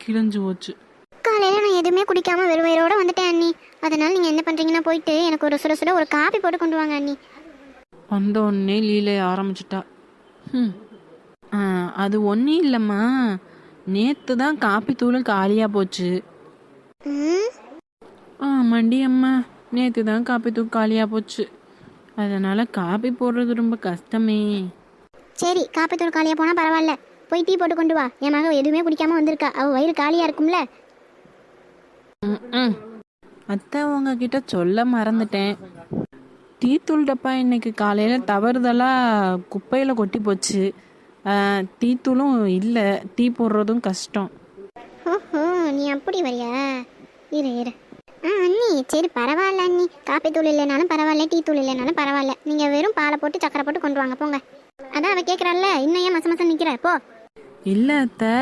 கிழிஞ்சு போச்சு. காலையில் நான் எதுவுமே குடிக்காமல் வெறும் வயிறோட வந்துட்டேன் அண்ணி. அதனால் நீங்கள் என்ன பண்ணுறீங்கன்னா போயிட்டு எனக்கு ஒரு சுட சுட ஒரு காப்பி போட்டு கொண்டு வாங்க அண்ணி. வந்த உடனே லீலைய ஆரம்பிச்சிட்டா. அது ஒன்றும் இல்லைம்மா, நேற்று தான் காப்பி தூளும் காலியாக போச்சு. ஆமாண்டி அம்மா, நேற்று தான் காப்பி தூள் காலியாக போச்சு. அதனால் காப்பி போடுறது ரொம்ப கஷ்டமே. சரி, காப்பி தூள் காலியாக போனால் பரவாயில்ல, போய் டீ போட்டு கொண்டு வா. என் மக எதுவுமே குடிக்காமல் வந்திருக்கா, அவள் வயிறு காலியாக இருக்கும்ல. அத்தை உங்ககிட்ட சொல்ல மறந்துட்டேன். டீ தூள் டப்பா இன்னைக்கு காலையில் தவறுதலாக குப்பையில் கொட்டி போச்சு. டீ தூளும் இல்லை, டீ போடுறதும் கஷ்டம். ஓஹோ, நீ அப்படி வரியா? இரு. அண்ணி சரி பரவாயில்ல அண்ணி, காப்பி தூள் இல்லைனாலும் பரவாயில்ல, டீ தூள் இல்லைனாலும் பரவாயில்ல, நீங்கள் வெறும் பாலை போட்டு சக்கரை போட்டு கொண்டு வாங்க போங்க. அதான் அவள் கேட்குறாள்ல, இன்னும் ஏன் மசம் நிற்கிற? போ. இல்லை அத்தை,